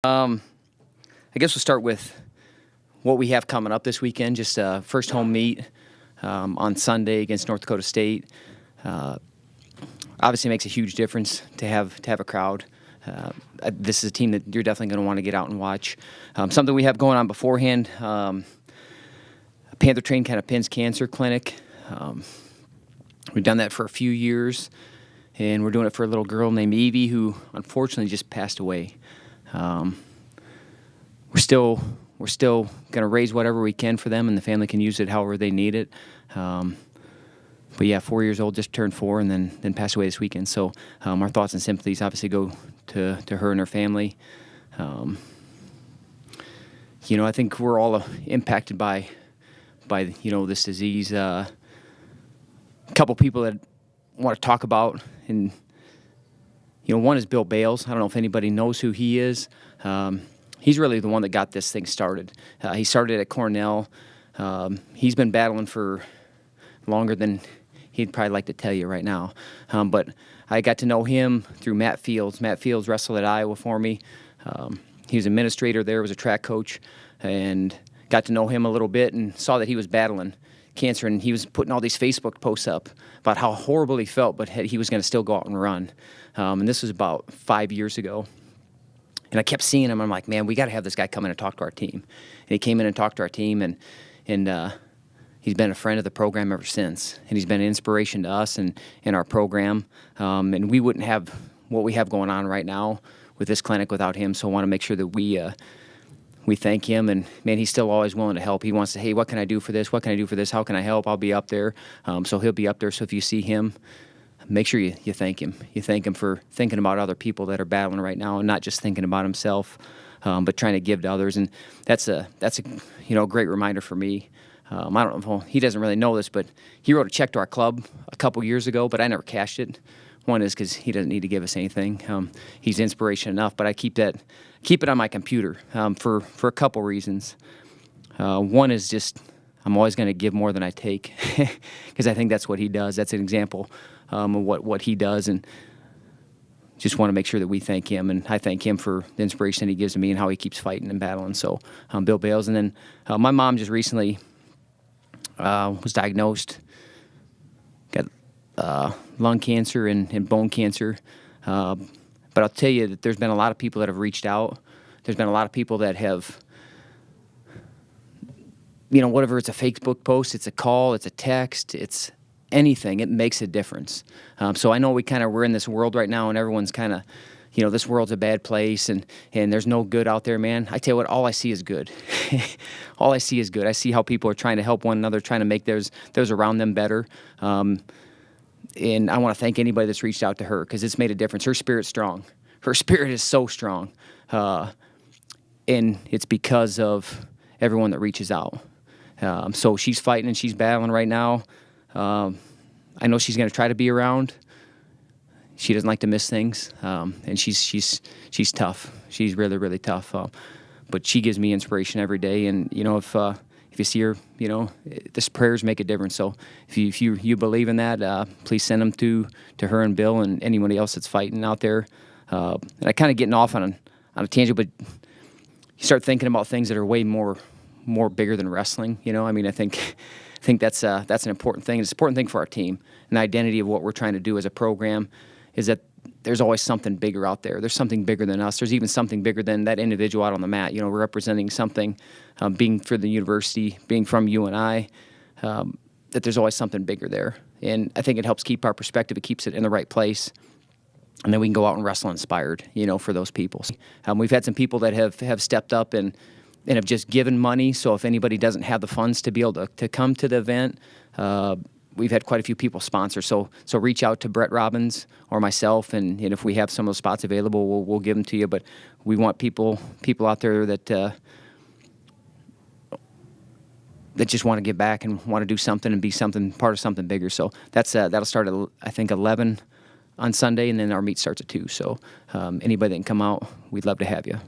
I guess we'll start with what we have coming up this weekend. Just first home meet on Sunday against North Dakota State. Obviously, makes a huge difference to have a crowd. This is a team that you're definitely going to want to get out and watch. Something we have going on beforehand. Panther Train kind of pins cancer clinic. We've done that for a few years, and we're doing it for a little girl named Evie who unfortunately just passed away. We're still going to raise whatever we can for them, and the family can use it however they need it. But yeah, 4 years old, just turned 4, and then passed away this weekend. So our thoughts and sympathies obviously go to her and her family. I think we're all impacted by this disease. A couple people that want to talk about, and one is Bill Bales. I don't know if anybody knows who he is. He's really the one that got this thing started. He started at Cornell. He's been battling for longer than he'd probably like to tell you right now. But I got to know him through Matt Fields. Matt Fields wrestled at Iowa for me. He was an administrator there, was a track coach, and got to know him a little bit and saw that he was battling cancer, and he was putting all these Facebook posts up about how horrible he felt, but he was going to still go out and run. And this was about 5 years ago. And I kept seeing him. I'm like, man, we got to have this guy come in and talk to our team. And he came in and talked to our team, and he's been a friend of the program ever since. And he's been an inspiration to us and in our program. And we wouldn't have what we have going on right now with this clinic without him. So I want to make sure that we thank him. And man, he's still always willing to help. He wants to, hey, what can I do for this? What can I do for this? How can I help? I'll be up there. So he'll be up there. So if you see him, make sure you thank him. You thank him for thinking about other people that are battling right now and not just thinking about himself, but trying to give to others. And that's a great reminder for me. I don't know, he doesn't really know this, but he wrote a check to our club a couple years ago, but I never cashed it. One is because he doesn't need to give us anything. He's inspiration enough, but I keep it on my computer for a couple reasons. One is just I'm always going to give more than I take because I think that's what he does. That's an example of what he does, and just want to make sure that we thank him, and I thank him for the inspiration that he gives to me and how he keeps fighting and battling. So Bill Bales, and then my mom just recently was diagnosed, got lung cancer and bone cancer, but I'll tell you that there's been a lot of people that have reached out. There's been a lot of people that have, whatever, it's a Facebook post, it's a call, it's a text, it's anything, it makes a difference. So I know we're in this world right now, and everyone's kind of, this world's a bad place, and there's no good out there, man. I tell you what, all I see is good. All I see is good. I see how people are trying to help one another, trying to make those around them better. And I want to thank anybody that's reached out to her because it's made a difference. Her spirit's strong. Her spirit is so strong. And it's because of everyone that reaches out. So she's fighting and she's battling right now. I know she's going to try to be around. She doesn't like to miss things, and she's tough. She's really, really tough. But she gives me inspiration every day. And if you see her, this prayers make a difference. So if you believe in that, please send them to her and Bill and anybody else that's fighting out there. And I kind of getting off on a tangent, but you start thinking about things that are way more bigger than wrestling. I think that's an important thing. It's an important thing for our team. And the identity of what we're trying to do as a program is that there's always something bigger out there. There's something bigger than us. There's even something bigger than that individual out on the mat. We're representing something, being for the university, being from UNI, that there's always something bigger there. And I think it helps keep our perspective. It keeps it in the right place. And then we can go out and wrestle inspired, for those people. We've had some people that have stepped up and have just given money. So if anybody doesn't have the funds to be able to come to the event, we've had quite a few people sponsor. So reach out to Brett Robbins or myself, and if we have some of those spots available, we'll give them to you. But we want people out there that just want to give back and want to do something and be part of something bigger. So that'll start at, I think, 11 on Sunday, and then our meet starts at 2. So anybody that can come out, we'd love to have you.